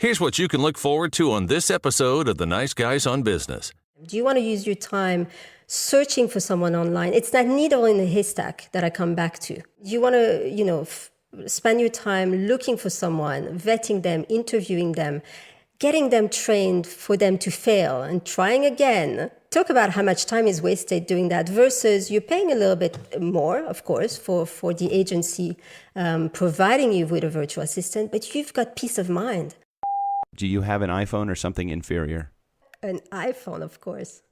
Here's what you can look forward to on this episode of The Nice Guys on Business. Do you want to use your time searching for someone online? It's that needle in the haystack that I come back to. Do you want to, spend your time looking for someone, vetting them, interviewing them, getting them trained for them to fail and trying again? Talk about how much time is wasted doing that versus you're paying a little bit more, of course, for the agency providing you with a virtual assistant, but you've got peace of mind. Do you have an iPhone or something inferior? An iPhone, of course.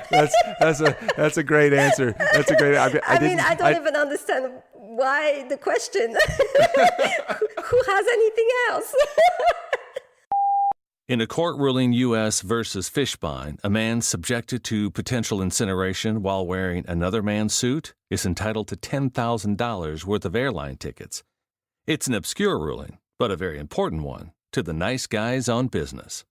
That's a great answer. That's a great. I don't even understand why the question. Who has anything else? In a court ruling U.S. versus Fishbein, a man subjected to potential incineration while wearing another man's suit is entitled to $10,000 worth of airline tickets. It's an obscure ruling, but a very important one to the nice guys on business.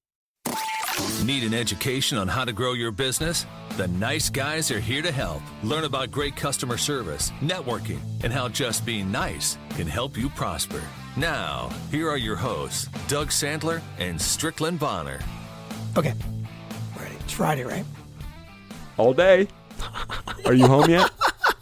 Need an education on how to grow your business? The Nice Guys are here to help. Learn about great customer service, networking, and how just being nice can help you prosper. Now, here are your hosts, Doug Sandler and Strickland Bonner. Okay, ready. It's Friday, right? All day. Are you home yet?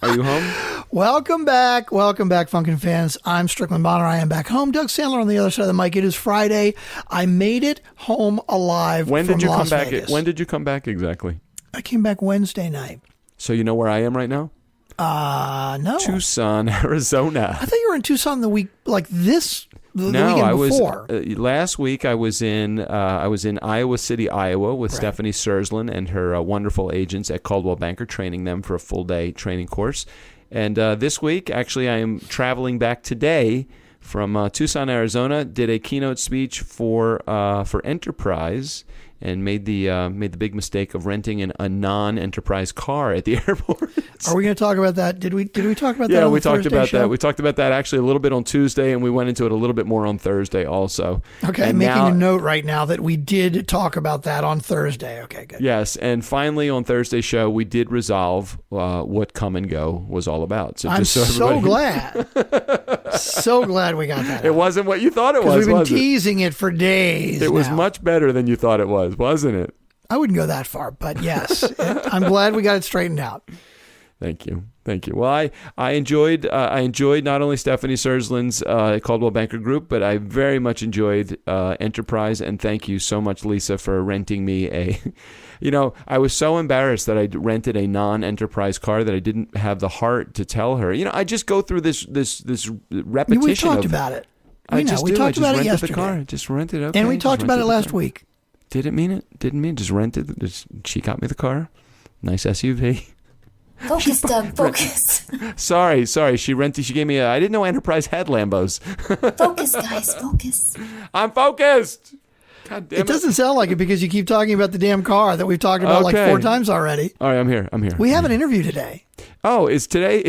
Are you home? Welcome back, Funkin' fans. I'm Strickland Bonner. I am back home. Doug Sandler on the other side of the mic. It is Friday. I made it home alive. When did you from come Las back? Vegas. When did you come back exactly? I came back Wednesday night. So you know where I am right now? No. Tucson, Arizona. I thought you were in Tucson the week like this. The No, weekend I was before. last week. I was in Iowa City, Iowa, with Stephanie Sersland and her wonderful agents at Coldwell Banker, training them for a full day training course. And this week, actually, I am traveling back today from Tucson, Arizona. Did a keynote speech for Enterprise, and made the big mistake of renting a non-Enterprise car at the airport. Are we going to talk about that? Did we talk about that? Yeah, on we the talked Thursday about show? that. We talked about that actually a little bit on Tuesday, and we went into it a little bit more on Thursday also. Okay, and I'm making a note right now that we did talk about that on Thursday. Okay, good. Yes, and finally on Thursday's show, we did resolve what Come and Go was all about. So I'm just so so glad. So glad we got that. It wasn't what you thought it was, We've been was it? teasing it for days. It was now. much better than you thought it was, wasn't it? I wouldn't go that far, but yes, I'm glad we got it straightened out. Thank you. Well, I enjoyed not only Stephanie Sersland's Coldwell Banker Group, but I very much enjoyed Enterprise, and thank you so much, Lisa, for renting me a. I was so embarrassed that I rented a non-Enterprise car that I didn't have the heart to tell her. I just go through this repetition. We talked about it. We talked about it yesterday. The car. Just rented. Okay, and we talked about it last week. Didn't mean it. Just rented. She got me the car. Nice SUV. Focus, Doug. Focus. Sorry. She gave me I didn't know Enterprise had Lambos. Focus, guys. Focus. I'm focused. God damn it. It doesn't sound like it because you keep talking about the damn car that we've talked about like 4 times already. All right, I'm here. We have an interview today. Oh, is today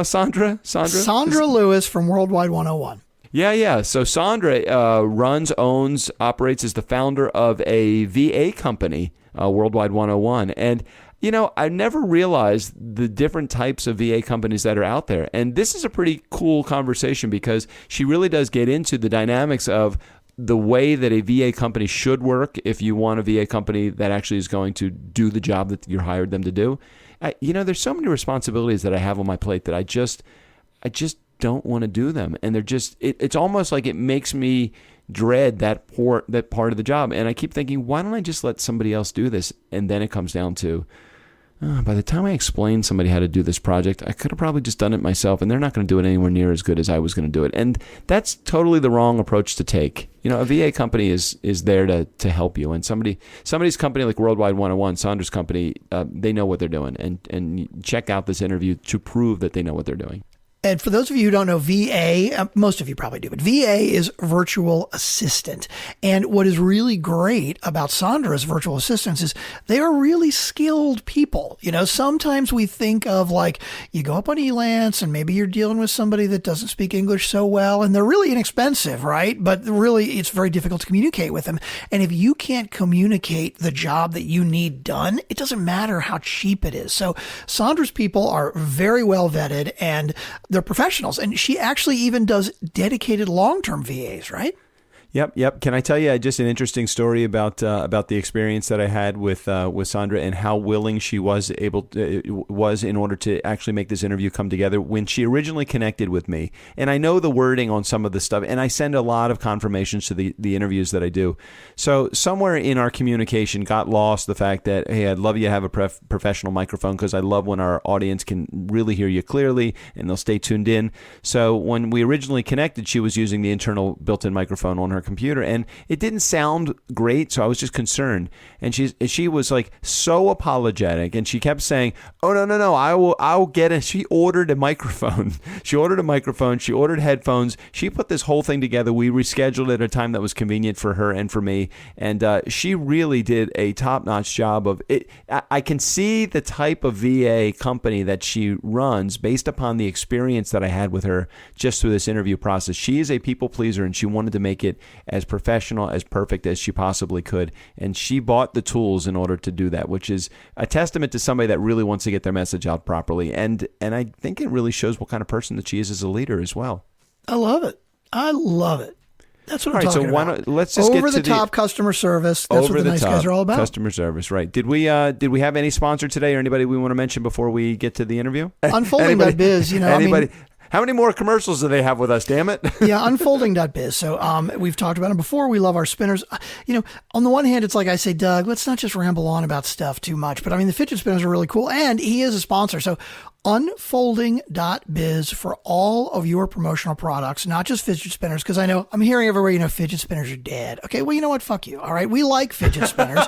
Sandra? Sandra Lewis from Worldwide 101. Yeah. So Sandra owns, operates as the founder of a VA company, Worldwide 101. And, I never realized the different types of VA companies that are out there. And this is a pretty cool conversation because she really does get into the dynamics of the way that a VA company should work if you want a VA company that actually is going to do the job that you hired them to do. There's so many responsibilities that I have on my plate that I just don't want to do them, and they're just it's almost like it makes me dread that part of the job. And I keep thinking, why don't I just let somebody else do this? And then it comes down to by the time I explain somebody how to do this project, I could have probably just done it myself, and they're not going to do it anywhere near as good as I was going to do it. And that's totally the wrong approach to take. A VA company is there to help you, and somebody's company like Worldwide 101, Sandra's company, they know what they're doing, and check out this interview to prove that they know what they're doing. And for those of you who don't know, VA, most of you probably do, but VA is virtual assistant. And what is really great about Sandra's virtual assistants is they are really skilled people. Sometimes we think of like you go up on Elance and maybe you're dealing with somebody that doesn't speak English so well and they're really inexpensive, right? But really it's very difficult to communicate with them. And if you can't communicate the job that you need done, it doesn't matter how cheap it is. So Sandra's people are very well vetted, and they're professionals. And she actually even does dedicated long-term VAs, right? Yep. Can I tell you just an interesting story about the experience that I had with Sandra and how willing she was in order to actually make this interview come together when she originally connected with me. And I know the wording on some of the stuff, and I send a lot of confirmations to the interviews that I do. So somewhere in our communication got lost the fact that, hey, I'd love you to have a professional microphone because I love when our audience can really hear you clearly and they'll stay tuned in. So when we originally connected, she was using the internal built-in microphone on her computer, and it didn't sound great, so I was just concerned. And she was like so apologetic, and she kept saying, "Oh no, I'll get it." She ordered a microphone. She ordered headphones. She put this whole thing together. We rescheduled at a time that was convenient for her and for me, and she really did a top-notch job of it. I can see the type of VA company that she runs based upon the experience that I had with her just through this interview process. She is a people pleaser, and she wanted to make it as professional, as perfect as she possibly could. And she bought the tools in order to do that, which is a testament to somebody that really wants to get their message out properly. And I think it really shows what kind of person that she is as a leader as well. I love it. That's what I'm talking about. Let's just get to over-the-top customer service. That's what the nice guys are all about. Customer service, right. Did we have any sponsor today or anybody we want to mention before we get to the interview? Unfolding.biz, anybody? How many more commercials do they have with us, damn it? Yeah, unfolding.biz. So we've talked about them before. We love our spinners. On the one hand, it's like I say, Doug, let's not just ramble on about stuff too much. But the fidget spinners are really cool. And he is a sponsor. So unfolding.biz for all of your promotional products, not just fidget spinners, because I know I'm hearing everywhere, fidget spinners are dead. Okay, well, you know what? Fuck you. All right, we like fidget spinners.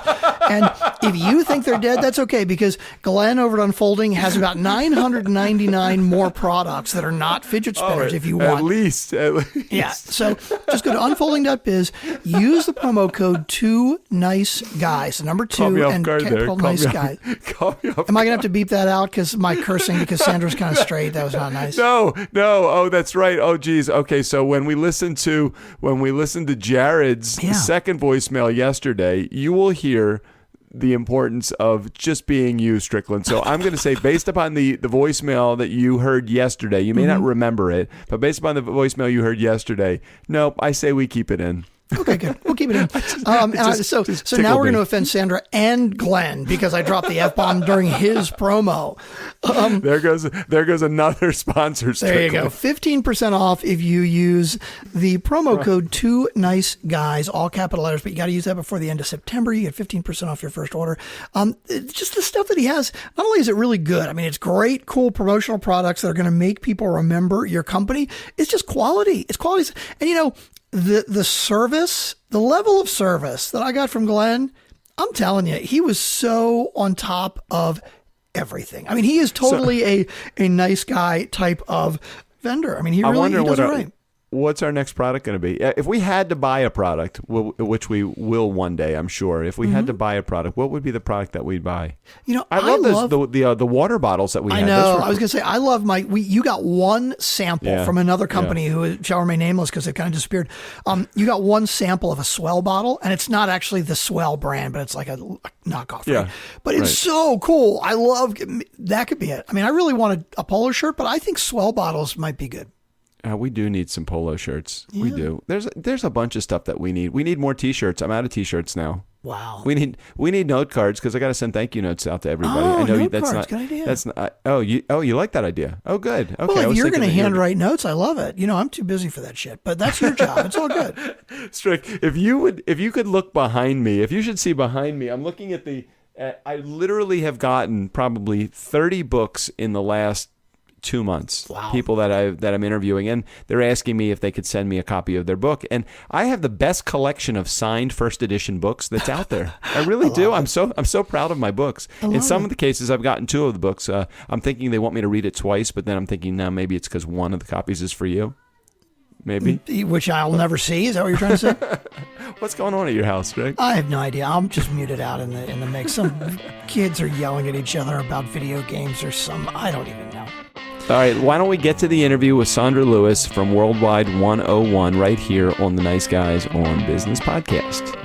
And if you think they're dead, that's okay, because Glenn over at Unfolding has about 999 more products that are not fidget spinners if you want. At least. Yeah, so just go to unfolding.biz, use the promo code 2NICEGUYS, the number 2, and capital nice guy. Am I going to have to beep that out because my cursing? Because Sandra's kind of straight. That was not nice. No. Oh, that's right. Oh, geez. Okay, so when we listened to Jared's second voicemail yesterday, you will hear the importance of just being you, Strickland. So I'm going to say, based upon the voicemail that you heard yesterday, you may not remember it, but based upon the voicemail you heard yesterday, nope, I say we keep it in. Okay, good. We'll keep it in. So now we're going to offend Sandra and Glenn because I dropped the F-bomb during his promo. There goes another sponsor. There you go. 15% off if you use the promo code 2NICEGUYS, all capital letters, but you got to use that before the end of September. You get 15% off your first order. Just the stuff that he has, not only is it really good, it's great, cool promotional products that are going to make people remember your company. It's just quality. It's quality. And the service, the level of service that I got from Glenn, I'm telling you, he was so on top of everything. He is totally a nice guy type of vendor. He does it right. What's our next product going to be? If we had to buy a product, which we will one day, I'm sure. If we had to buy a product, what would be the product that we'd buy? I love the water bottles that we have. I know. I was going to say, I love you got one sample from another company who shall remain nameless because it kind of disappeared. You got one sample of a Swell bottle, and it's not actually the Swell brand, but it's like a knockoff. Right? But it's so cool. I love that. Could be it. I really wanted a polo shirt, but I think Swell bottles might be good. We do need some polo shirts. Yeah. We do. There's a bunch of stuff that we need. We need more T-shirts. I'm out of T-shirts now. Wow. We need note cards because I got to send thank you notes out to everybody. I know that's cards. not. Good idea. That's not. You like that idea? Oh, good. Okay. Well, if you're going to handwrite notes, I love it. I'm too busy for that shit. But that's your job. It's all good. Strick, if you could look behind me, if you should see behind me, I'm looking at I literally have gotten probably 30 books in the last 2 months. Wow. People that I'm interviewing, and they're asking me if they could send me a copy of their book. And I have the best collection of signed first edition books that's out there. I really do. I'm so proud of my books. In some of the cases, I've gotten 2 of the books. I'm thinking they want me to read it twice, but then I'm thinking, no, maybe it's because one of the copies is for you. Maybe. Which I'll never see. Is that what you're trying to say? What's going on at your house, Rick? I have no idea. I'm just muted out in the mix. Some kids are yelling at each other about video games or I don't even know. All right, why don't we get to the interview with Sandra Lewis from Worldwide 101 right here on the Nice Guys on Business podcast.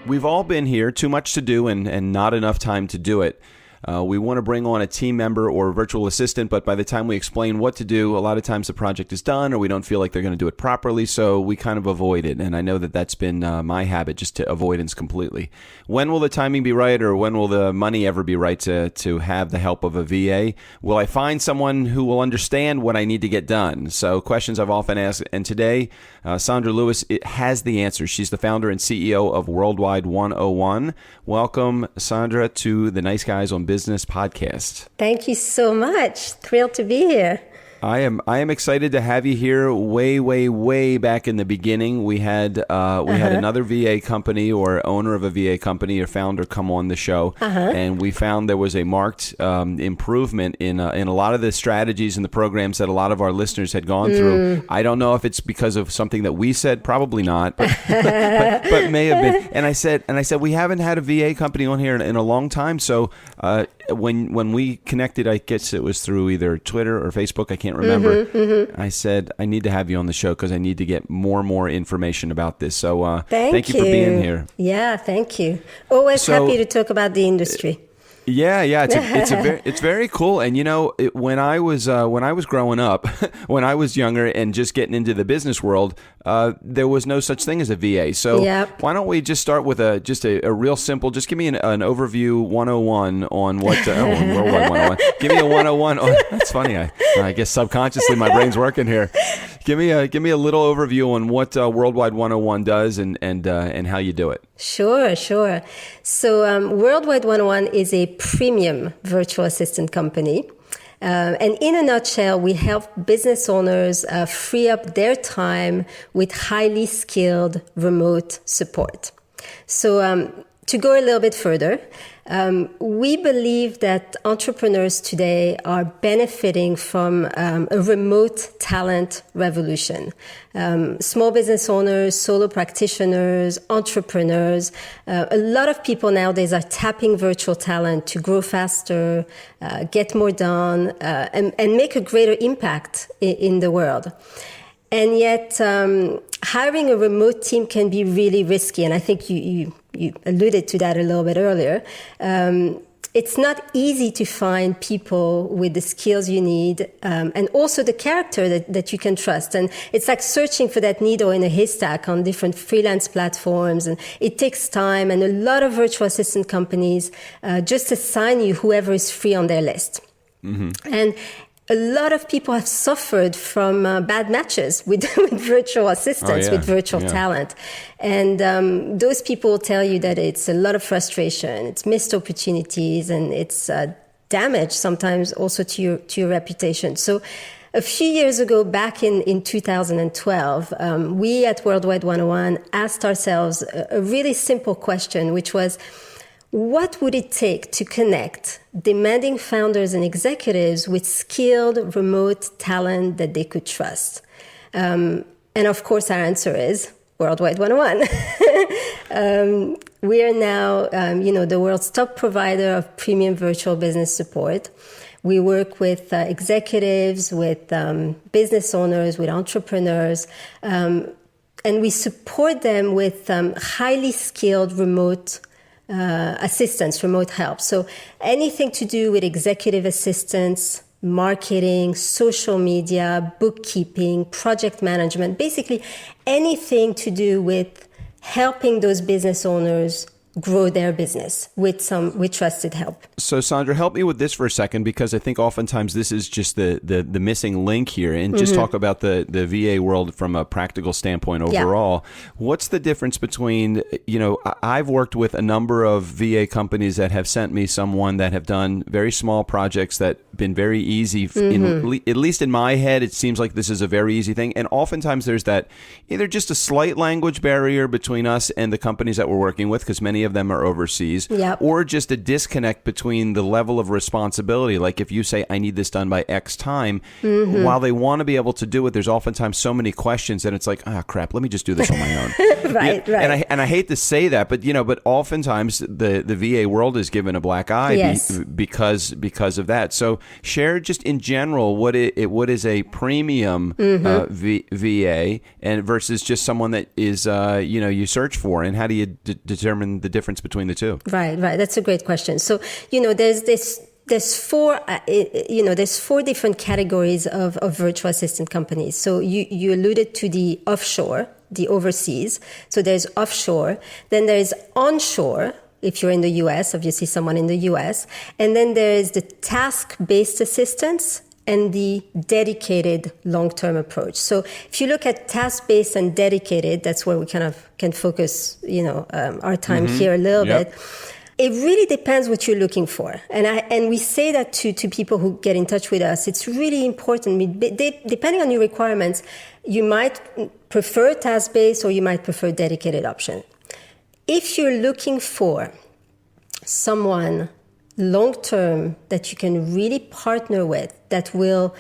We've all been here, too much to do and not enough time to do it. we want to bring on a team member or a virtual assistant, but by the time we explain what to do, a lot of times the project is done or we don't feel like they're going to do it properly, so we kind of avoid it. And I know that that's been my habit, just to avoidance completely. When will the timing be right, or when will the money ever be right to have the help of a VA? Will I find someone who will understand what I need to get done? So questions I've often asked, and today Sandra Lewis has the answer. She's the founder and CEO of Worldwide 101. Welcome, Sandra, to the Nice Guys on Business podcast. Thank you so much. Thrilled to be here. I am excited to have you here. Way back in the beginning, we had another VA company or owner of a VA company or founder come on the show, and we found there was a marked improvement in a lot of the strategies and the programs that a lot of our listeners had gone through. I don't know if it's because of something that we said, probably not, but may have been. And I said we haven't had a VA company on here in a long time, so. When we connected, I guess it was through either Twitter or Facebook, I can't remember. I said, I need to have you on the show because I need to get more information about this. So thank you for being here. Yeah, thank you. Always happy to talk about the industry. Yeah, it's very cool. And when I was growing up, when I was younger and just getting into the business world, there was no such thing as a VA. So why don't we just start with a real simple, just give me an overview 101 on what Worldwide 101. Give me a 101 on, that's funny. I guess subconsciously my brain's working here. Give me a little overview on what Worldwide 101 does and how you do it. Sure. So Worldwide 101 is a premium virtual assistant company. And in a nutshell, we help business owners free up their time with highly skilled remote support. So to go a little bit further, we believe that entrepreneurs today are benefiting from a remote talent revolution. Small business owners, solo practitioners, entrepreneurs, a lot of people nowadays are tapping virtual talent to grow faster, get more done, and make a greater impact in the world. And yet, hiring a remote team can be really risky. And I think you alluded to that a little bit earlier. It's not easy to find people with the skills you need, and also the character that you can trust. And it's like searching for that needle in a haystack on different freelance platforms. And it takes time. And a lot of virtual assistant companies just assign you whoever is free on their list. Mm-hmm. And a lot of people have suffered from bad matches with virtual assistants, with virtual talent. And those people tell you that it's a lot of frustration, it's missed opportunities, and it's damage sometimes also to your reputation. So a few years ago, back in 2012, we at Worldwide 101 asked ourselves a really simple question, which was, what would it take to connect demanding founders and executives with skilled remote talent that they could trust? And of course, our answer is Worldwide 101. We are now, the world's top provider of premium virtual business support. We work with executives, with business owners, with entrepreneurs, and we support them with highly skilled remote assistance, remote help. So anything to do with executive assistance, marketing, social media, bookkeeping, project management, basically anything to do with helping those business owners grow their business with trusted help. So Sandra, help me with this for a second, because I think oftentimes this is just the missing link here, and just talk about the VA world from a practical standpoint overall. Yeah. What's the difference between, I've worked with a number of VA companies that have sent me someone that have done very small projects that been very easy. At least in my head, it seems like this is a very easy thing. And oftentimes there's that either just a slight language barrier between us and the companies that we're working with, because many of them are overseas, or just a disconnect between the level of responsibility. Like if you say, I need this done by X time, while they want to be able to do it, there's oftentimes so many questions that it's like, crap, let me just do this on my own. Right. And I hate to say that, but but oftentimes the VA world is given a black eye because of that. So share just in general what is a premium VA and versus just someone that is you search for, and how do you determine the difference difference between the two? Right. That's a great question. So, there's four different categories of virtual assistant companies. So you alluded to the offshore, the overseas. So there's offshore. Then there's onshore, if you're in the US, obviously someone in the US. And then there's the task-based assistance and the dedicated long-term approach. So if you look at task-based and dedicated, that's where we kind of can focus, our time here a little bit. It really depends what you're looking for. And we say that to people who get in touch with us. It's really important. Depending on your requirements, you might prefer task-based or you might prefer dedicated option. If you're looking for someone long-term that you can really partner with, that will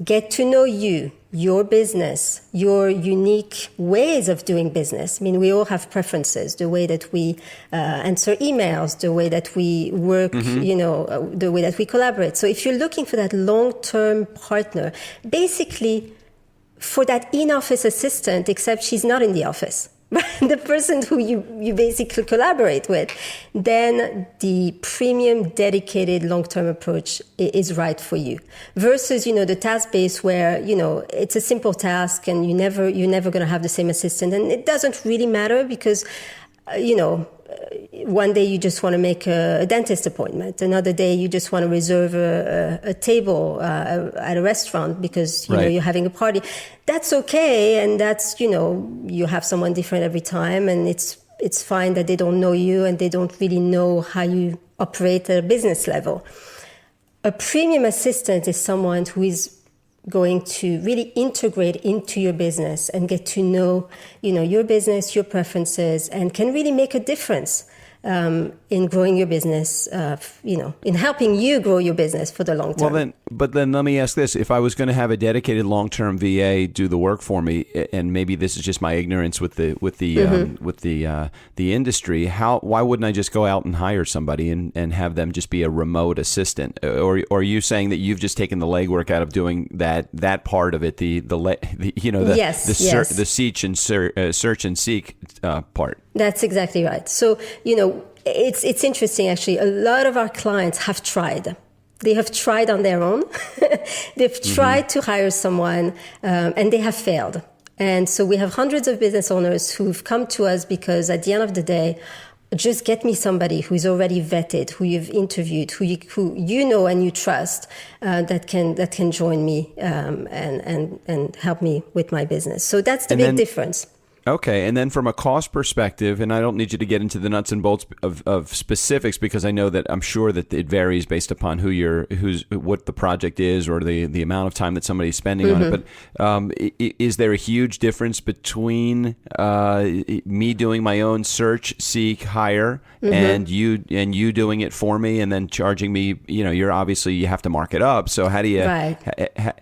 get to know you, your business, your unique ways of doing business. I mean, we all have preferences, the way that we answer emails, the way that we work, the way that we collaborate. So if you're looking for that long-term partner, basically for that in-office assistant, except she's not in the office, the person who you basically collaborate with, then the premium dedicated long-term approach is right for you. Versus, the task-based where, it's a simple task and you're never going to have the same assistant. And it doesn't really matter because, one day you just want to make a dentist appointment. Another day you just want to reserve a table at a restaurant because you're having a party. That's okay, and that's you have someone different every time, and it's fine that they don't know you and they don't really know how you operate at a business level. A premium assistant is someone who is going to really integrate into your business and get to know, your business, your preferences, and can really make a difference in growing your business, in helping you grow your business for the long term. But then let me ask this. If I was going to have a dedicated long-term VA do the work for me, and maybe this is just my ignorance with the industry, why wouldn't I just go out and hire somebody and have them just be a remote assistant? Or are you saying that you've just taken the legwork out of doing that part of it, the search and seek part? That's exactly right. So, it's interesting, actually. A lot of our clients have tried. They have tried on their own. They've tried to hire someone, and they have failed. And so we have hundreds of business owners who've come to us because at the end of the day, just get me somebody who's already vetted, who you've interviewed, who you know and you trust, that can join me and help me with my business. So that's the big difference. Okay, and then from a cost perspective, and I don't need you to get into the nuts and bolts of specifics because I know that I'm sure that it varies based upon what the project is or the amount of time that somebody's spending on it. But is there a huge difference between me doing my own search, seek, hire, and you doing it for me, and then charging me? You're obviously you have to mark it up. So how do you? Right.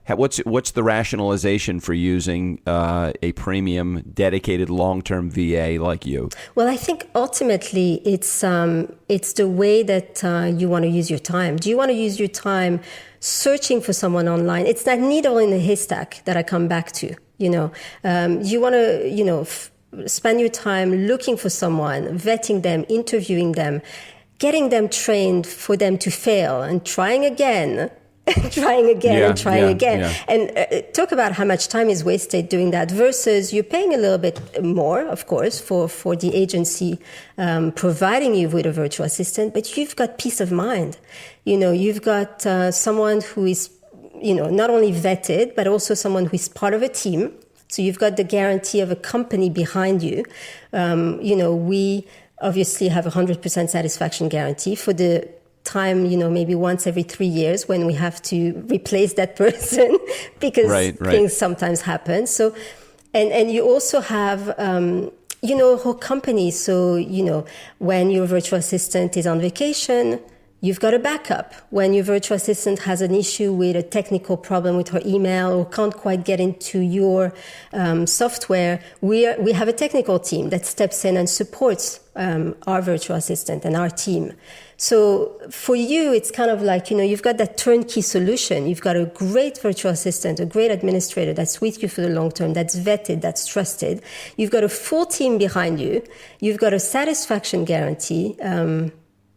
What's the rationalization for using a premium dedicated long-term VA like you? Well, I think ultimately it's the way that you want to use your time. Do you want to use your time searching for someone online? It's that needle in the haystack that I come back to. You want to spend your time looking for someone, vetting them, interviewing them, getting them trained for them to fail and trying again. Trying again. And talk about how much time is wasted doing that versus you're paying a little bit more, of course, for the agency providing you with a virtual assistant, but you've got peace of mind. You've got someone who is, not only vetted, but also someone who is part of a team. So you've got the guarantee of a company behind you. We obviously have 100% satisfaction guarantee for the time, maybe once every 3 years when we have to replace that person because things sometimes happen. So, and you also have, whole company. So, when your virtual assistant is on vacation, you've got a backup. When your virtual assistant has an issue with a technical problem with her email or can't quite get into your software, we have a technical team that steps in and supports our virtual assistant and our team. So for you, it's kind of like, you've got that turnkey solution. You've got a great virtual assistant, a great administrator that's with you for the long term, that's vetted, that's trusted. You've got a full team behind you. You've got a satisfaction guarantee.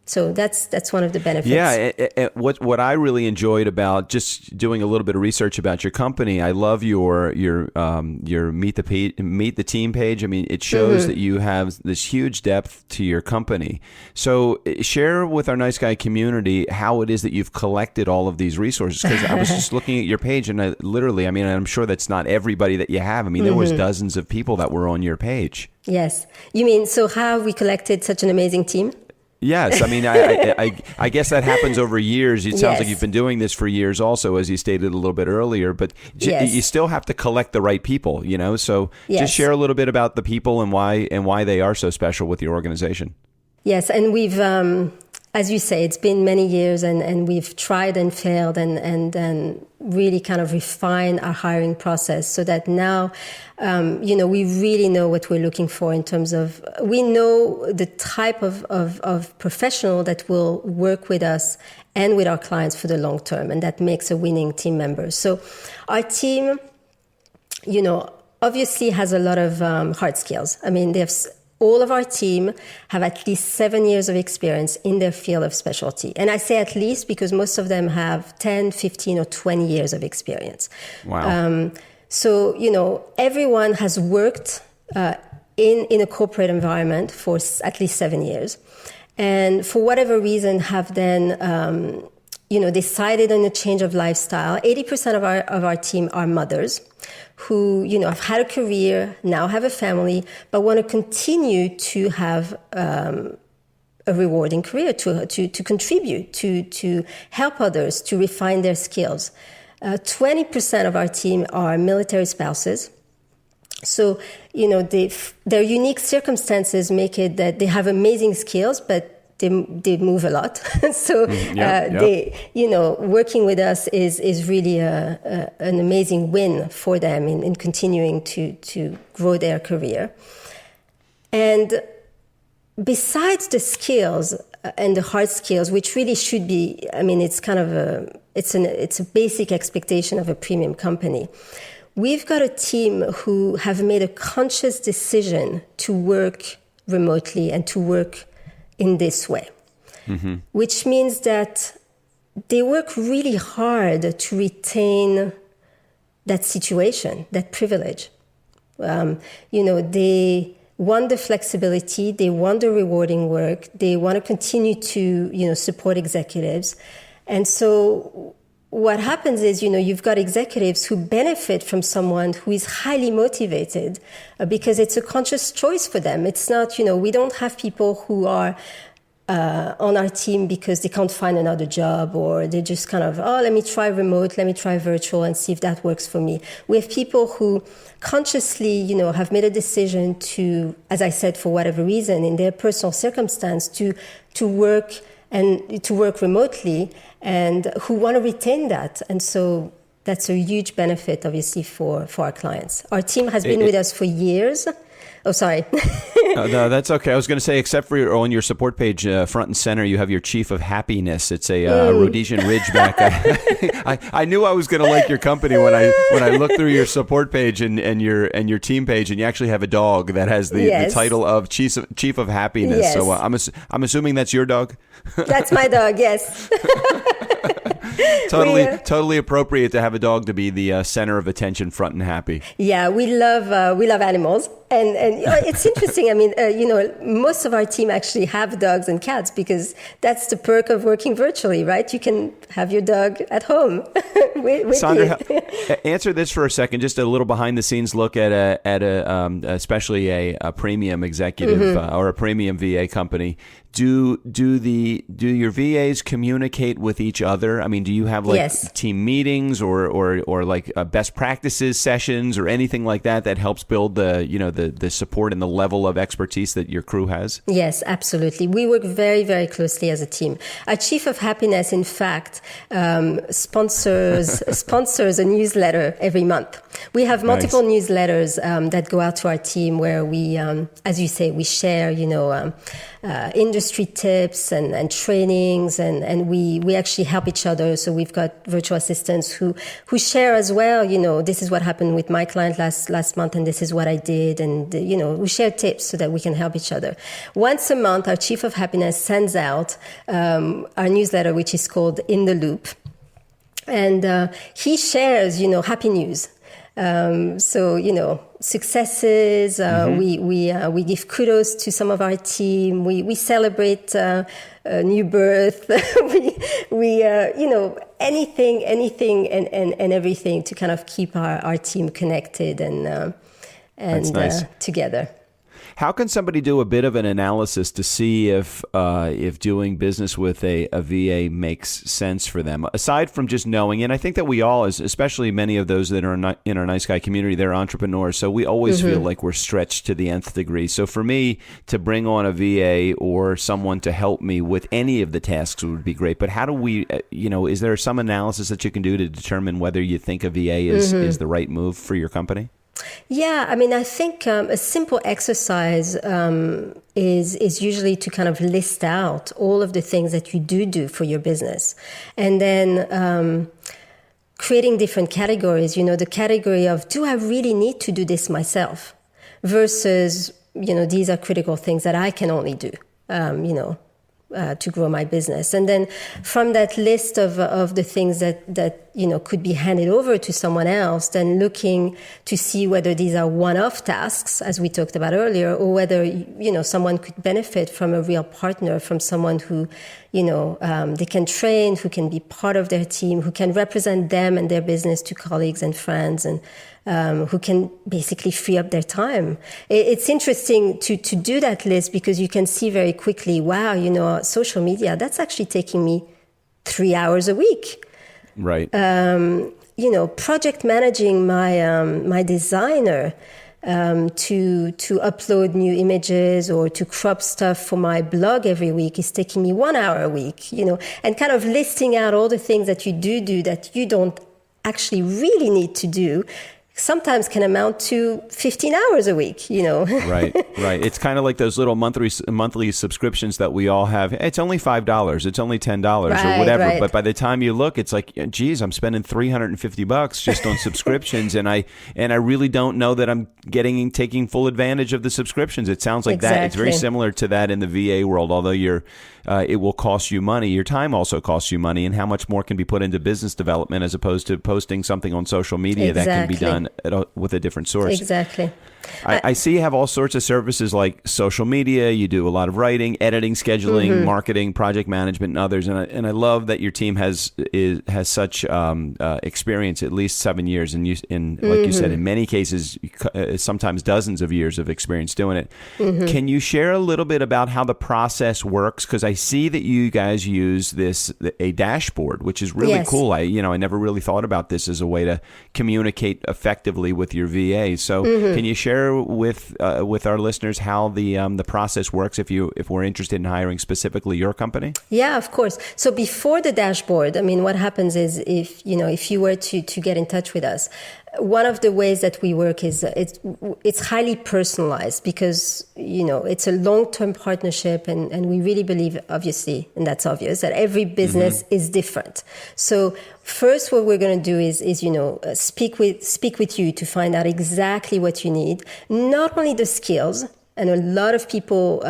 So that's one of the benefits. Yeah, what I really enjoyed about just doing a little bit of research about your company, I love your meet the team page. I mean, it shows that you have this huge depth to your company. So share with our Nice Guy community how it is that you've collected all of these resources. Because I was just looking at your page, and I'm sure that's not everybody that you have. I mean, there was dozens of people that were on your page. Yes, you mean so how we collected such an amazing team? Yes, I mean, I guess that happens over years. It sounds like you've been doing this for years also, as you stated a little bit earlier, but you still have to collect the right people, so just share a little bit about the people and why they are so special with your organization. Yes, and we've, as you say, it's been many years and we've tried and failed and really kind of refined our hiring process so that now, we really know what we're looking for in terms of, we know the type of professional that will work with us and with our clients for the long term, and that makes a winning team member. So our team, obviously has a lot of hard skills. I mean, all of our team have at least 7 years of experience in their field of specialty. And I say at least because most of them have 10, 15, or 20 years of experience. Wow. So, everyone has worked in a corporate environment for at least 7 years. And for whatever reason have then, decided on a change of lifestyle. 80% of our team are mothers who, have had a career, now have a family, but want to continue to have a rewarding career, to contribute, to help others, to refine their skills. 20% of our team are military spouses. So, their unique circumstances make it that they have amazing skills, but they move a lot. So they, working with us is really an amazing win for them in continuing to grow their career. And besides the skills and the hard skills, which really should be, it's kind of it's a basic expectation of a premium company. We've got a team who have made a conscious decision to work remotely and to work in this way, which means that they work really hard to retain that situation, that privilege. They want the flexibility, they want the rewarding work, they want to continue to, support executives. And so what happens is, you've got executives who benefit from someone who is highly motivated because it's a conscious choice for them. It's not, we don't have people who are on our team because they can't find another job or they just kind of, let me try remote, let me try virtual and see if that works for me. We have people who consciously, have made a decision to, as I said, for whatever reason, in their personal circumstance, to work and to work remotely, and who want to retain that. And so that's a huge benefit, obviously, for our clients. Our team has been with us for years. Oh, sorry. No, that's okay. I was going to say, except for on your support page, front and center, you have your Chief of Happiness. It's a Rhodesian Ridgeback. I knew I was going to like your company when I looked through your support page and your team page, and you actually have a dog that has the title of Chief of Happiness. Yes. So I'm assuming that's your dog. That's my dog. Yes. Totally appropriate to have a dog to be the center of attention, front and happy. Yeah, we love animals, and it's interesting. Most of our team actually have dogs and cats because that's the perk of working virtually, right? You can have your dog at home. with Sandra, answer this for a second. Just a little behind the scenes look at especially a premium executive or a premium VA company. Do your VAs communicate with each other? I mean, do you have like Yes. team meetings or like best practices sessions or anything like that helps build the support and the level of expertise that your crew has? Yes, absolutely. We work very, very closely as a team. Our chief of happiness, in fact, sponsors a newsletter every month. We have multiple newsletters that go out to our team where we, as you say, we share, industry tips and trainings, and we actually help each other. So we've got virtual assistants who share as well. This is what happened with my client last month, and this is what I did, and we share tips so that we can help each other. Once a month, our chief of happiness sends out our newsletter, which is called In the Loop, and he shares happy news. Successes, we give kudos to some of our team, we celebrate a new birth, anything and everything to kind of keep our team connected and nice. Together. How can somebody do a bit of an analysis to see if doing business with a VA makes sense for them, aside from just knowing? And I think that we all, especially many of those that are in our Nice Guy community, they're entrepreneurs, so we always feel like we're stretched to the nth degree. So for me to bring on a VA or someone to help me with any of the tasks would be great. But how do we, is there some analysis that you can do to determine whether you think a VA is the right move for your company? Yeah, I mean, I think a simple exercise is usually to kind of list out all of the things that you do for your business, and then creating different categories. The category of, do I really need to do this myself, versus these are critical things that I can only do. To grow my business. And then from that list of the things that could be handed over to someone else, then looking to see whether these are one-off tasks, as we talked about earlier, or whether, someone could benefit from a real partner, from someone who, they can train, who can be part of their team, who can represent them and their business to colleagues and friends, and who can basically free up their time. It's interesting to do that list, because you can see very quickly, wow, social media, that's actually taking me 3 hours a week. Right. Project managing my designer to upload new images or to crop stuff for my blog every week is taking me 1 hour a week, and kind of listing out all the things that you do that you don't actually really need to do sometimes can amount to 15 hours a week, Right. It's kind of like those little monthly subscriptions that we all have. It's only $5, it's only $10 or whatever. Right. But by the time you look, it's like, geez, I'm spending $350 just on subscriptions, and I really don't know that I'm taking full advantage of the subscriptions. It sounds like that. It's very similar to that in the VA world, although it will cost you money. Your time also costs you money, and how much more can be put into business development as opposed to posting something on social media that can be done with a different source. Exactly. I see you have all sorts of services like social media. You do a lot of writing, editing, scheduling, marketing, project management, and others. And I love that your team has such experience, at least 7 years, and like you said, in many cases, sometimes dozens of years of experience doing it. Can you share a little bit about how the process works? Because I see that you guys use a dashboard, which is really cool. I never really thought about this as a way to communicate effectively with your VA. So can you share with our listeners how the process works if we're interested in hiring specifically your company? Yeah, of course. So before the dashboard, I mean, what happens is if you were to get in touch with us, one of the ways that we work is it's highly personalized, because it's a long-term partnership, and we really believe, obviously, and that's obvious, that every business is different. So first, what we're going to do is speak with you to find out exactly what you need, not only the skills. And a lot of people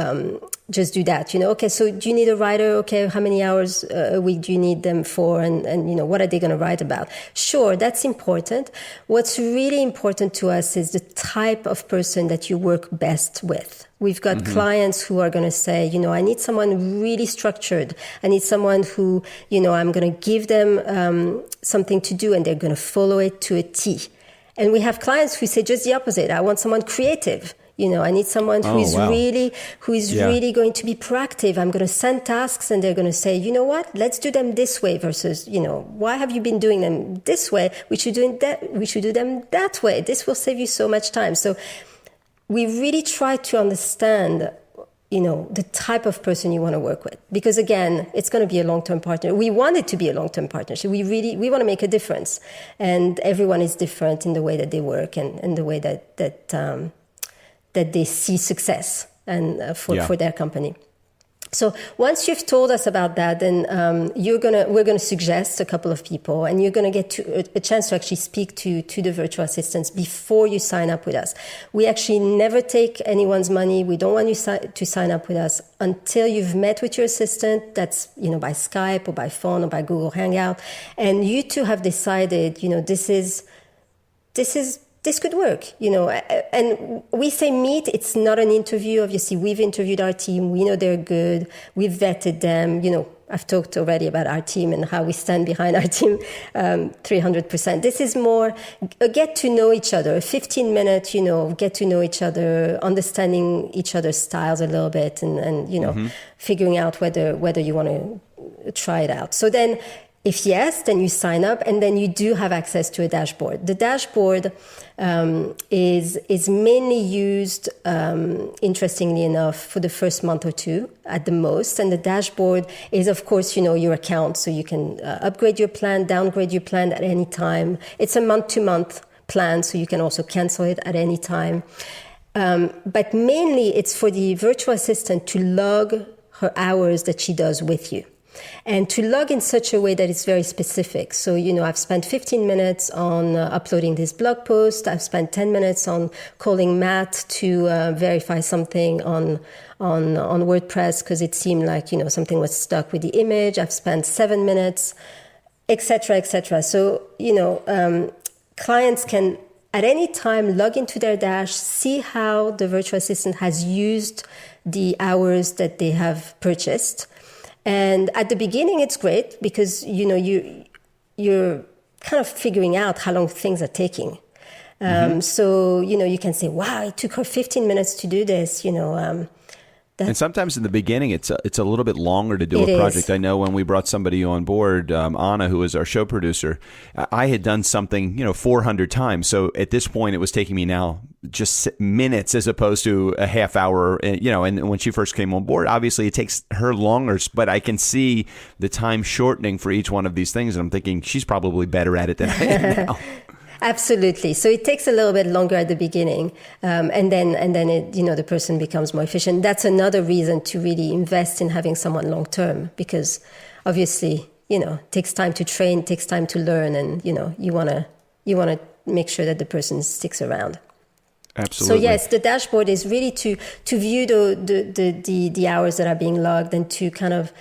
just do that. Okay, so do you need a writer? Okay, how many hours a week do you need them for? And what are they going to write about? Sure, that's important. What's really important to us is the type of person that you work best with. We've got clients who are going to say, I need someone really structured. I need someone who, I'm going to give them something to do, and they're going to follow it to a T. And we have clients who say just the opposite. I want someone creative. I need someone who is wow. really going to be proactive. I'm going to send tasks and they're going to say, you know what, let's do them this way versus, why have you been doing them this way? We should do them that way. This will save you so much time. So we really try to understand, the type of person you want to work with. Because again, it's going to be a long-term partner. We want it to be a long-term partnership. We want to make a difference. And everyone is different in the way that they work and the way that they see success and for their company. So once you've told us about that, then we're gonna suggest a couple of people, and you're gonna get a chance to actually speak to the virtual assistants before you sign up with us. We actually never take anyone's money. We don't want you to sign up with us until you've met with your assistant. That's by Skype or by phone or by Google Hangout, and you two have decided this could work, and we say meet, it's not an interview. Obviously, we've interviewed our team. We know they're good. We've vetted them. I've talked already about our team and how we stand behind our team 300%. This is more a get to know each other, a 15-minute, get to know each other, understanding each other's styles a little bit and figuring out whether you want to try it out. So then, if yes, then you sign up, and then you do have access to a dashboard. The dashboard is mainly used, interestingly enough, for the first month or two at the most. And the dashboard is, of course, your account, so you can upgrade your plan, downgrade your plan at any time. It's a month-to-month plan, so you can also cancel it at any time. But mainly, it's for the virtual assistant to log her hours that she does with you. And to log in such a way that it's very specific. So, I've spent 15 minutes on uploading this blog post. I've spent 10 minutes on calling Matt to verify something on WordPress because it seemed like, something was stuck with the image. I've spent 7 minutes, etc., etc. So, clients can at any time log into their dash, see how the virtual assistant has used the hours that they have purchased. And at the beginning, it's great because, you're kind of figuring out how long things are taking. So, you can say, wow, it took her 15 minutes to do this, And sometimes in the beginning, it's a little bit longer to do a project. I know when we brought somebody on board, Anna, who was our show producer, I had done something, 400 times. So at this point, it was taking me now just minutes as opposed to a half hour, and when she first came on board, obviously it takes her longer, but I can see the time shortening for each one of these things. And I'm thinking she's probably better at it than I am now. Absolutely. So it takes a little bit longer at the beginning, and then it, the person becomes more efficient. That's another reason to really invest in having someone long term, because obviously, it takes time to train, takes time to learn, and you want to make sure that the person sticks around. Absolutely. So yes, the dashboard is really to view the hours that are being logged and to kind of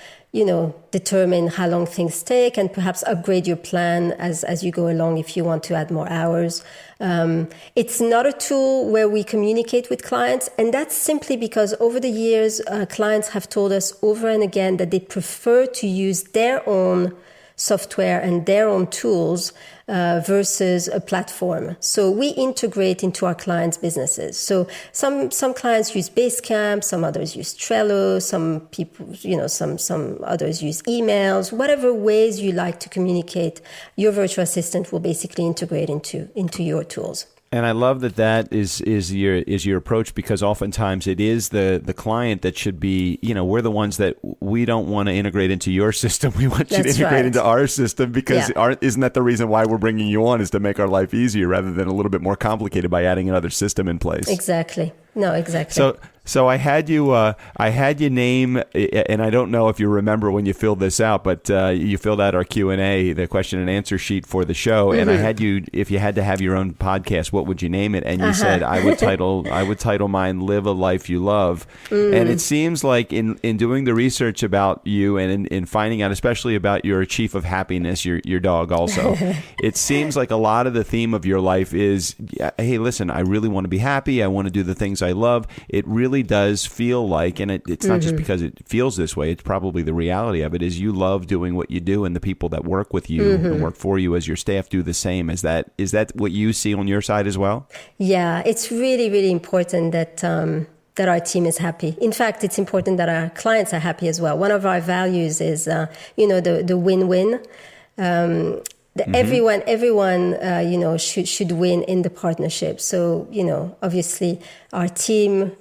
determine how long things take and perhaps upgrade your plan as you go along if you want to add more hours. It's not a tool where we communicate with clients, and that's simply because over the years, clients have told us over and again that they prefer to use their own software and their own tools versus a platform. So we integrate into our clients' businesses. So some clients use Bootcamp, some others use Trello, some people, some others use emails. Whatever ways you like to communicate, your virtual assistant will basically integrate into your tools. And I love that is your approach, because oftentimes it is the client that should be, we're the ones that we don't want to integrate into your system. We want you to integrate into our system, because isn't that the reason why we're bringing you on, is to make our life easier rather than a little bit more complicated by adding another system in place. Exactly. No, exactly. So I had you name, and I don't know if you remember when you filled this out, but you filled out our Q&A, the question and answer sheet for the show, and I had you, if you had to have your own podcast, what would you name it? And you said I would title mine "Live a Life You Love." And it seems like in doing the research about you and in finding out, especially about your chief of happiness, your dog also, it seems like a lot of the theme of your life is, hey, listen, I really want to be happy. I want to do the things I love. It really really does feel like, and it's not just because it feels this way, it's probably the reality of it, is you love doing what you do, and the people that work with you and work for you as your staff do the same. Is that what you see on your side as well? Yeah, it's really, really important that our team is happy. In fact, it's important that our clients are happy as well. One of our values is, the win-win. Everyone, should win in the partnership. So, obviously our team,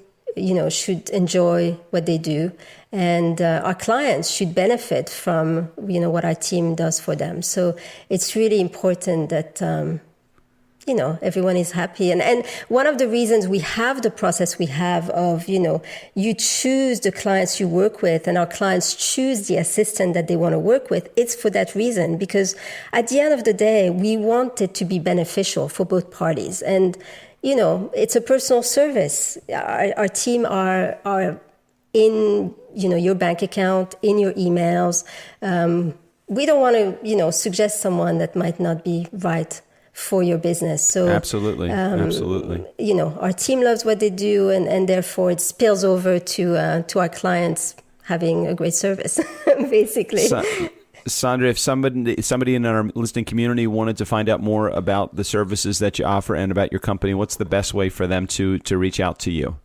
should enjoy what they do, and our clients should benefit from, what our team does for them. So it's really important that, everyone is happy. And one of the reasons we have the process we have of, you choose the clients you work with, and our clients choose the assistant that they want to work with, it's for that reason. Because at the end of the day, we want it to be beneficial for both parties. And, it's a personal service. Our team are in, your bank account, in your emails. We don't want to, suggest someone that might not be right for your business. So absolutely. Our team loves what they do, and therefore it spills over to our clients having a great service, basically. Sandra, if somebody in our listening community wanted to find out more about the services that you offer and about your company, what's the best way for them to reach out to you?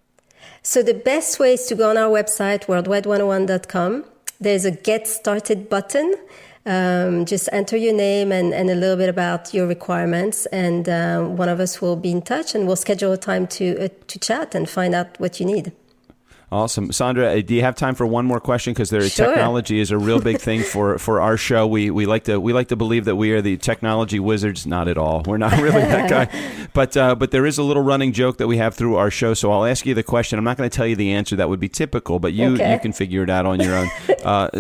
So the best way is to go on our website, worldwide101.com. There's a Get Started button. Just enter your name and a little bit about your requirements, and one of us will be in touch, and we'll schedule a time to chat and find out what you need. Awesome. Sandra, do you have time for one more question? Because technology is a real big thing for our show. We like to believe that we are the technology wizards. Not at all. We're not really that guy. But there is a little running joke that we have through our show. So I'll ask you the question. I'm not going to tell you the answer. That would be typical, but you can figure it out on your own.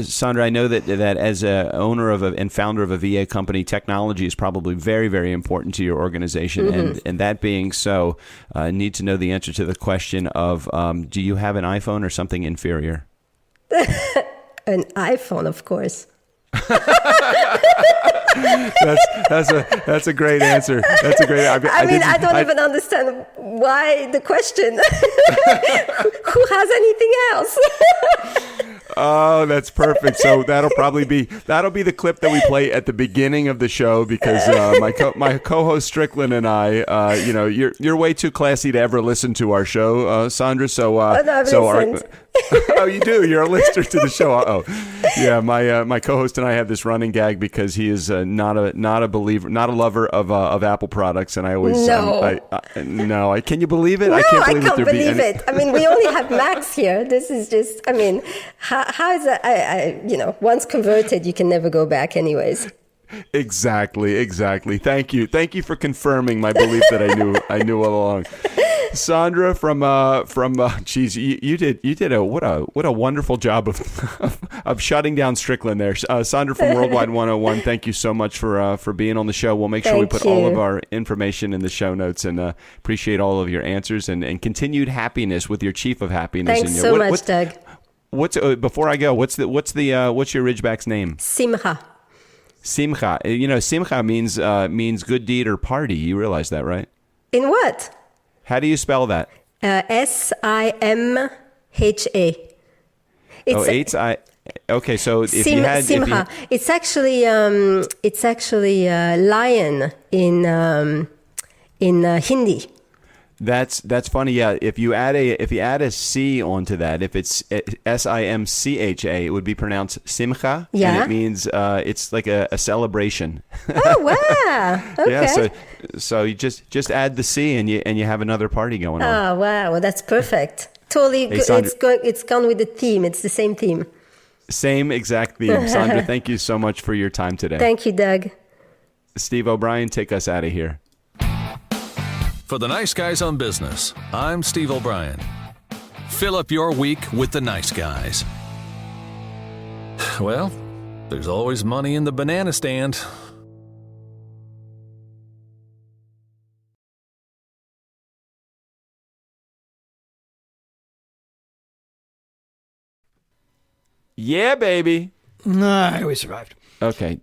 Sandra, I know that as a owner and founder of a VA company, technology is probably very, very important to your organization. And that being so, I need to know the answer to the question of, do you have an iPhone or something inferior? An iPhone, of course. That's a great answer. That's a great. I don't even understand why the question. Who has anything else? Oh, that's perfect. So that'll be the clip that we play at the beginning of the show, because my co-host Strickland and I, you're way too classy to ever listen to our show, Sandra. Oh, you do. You're a listener to the show. Yeah. My co-host and I have this running gag because he is not a believer, not a lover of Apple products, and I always no. Can you believe it? No, I can't believe it. I mean, we only have Macs here. This is just. I mean, how is that? Once converted, you can never go back, anyways. Exactly. Thank you for confirming my belief that I knew all along. Sandra geez, you did what a wonderful job of shutting down Strickland there. Sandra from Worldwide 101, thank you so much for being on the show. We'll make sure we put all of our information in the show notes, and appreciate all of your answers and continued happiness with your chief of happiness. Thanks so much, Doug. Before I go, what's your Ridgeback's name? Simcha. Simcha. Simcha means good deed or party. You realize that, right? In what? How do you spell that? Simha. Okay, so if Simha. It's actually lion in Hindi. That's funny. Yeah, if you add a C onto that, if it's Simcha, it would be pronounced Simcha. Yeah, and it means it's like a celebration. Oh wow! Okay. Yeah, so you just add the C and you have another party going on. Oh wow! Well, that's perfect. Totally. Hey, Sandra, it's gone with the theme. It's the same theme. Same exact theme. Sandra, thank you so much for your time today. Thank you, Doug. Steve O'Brien, take us out of here. For the Nice Guys on Business, I'm Steve O'Brien. Fill up your week with the nice guys. Well, there's always money in the banana stand. Yeah, baby. No, we survived. Okay.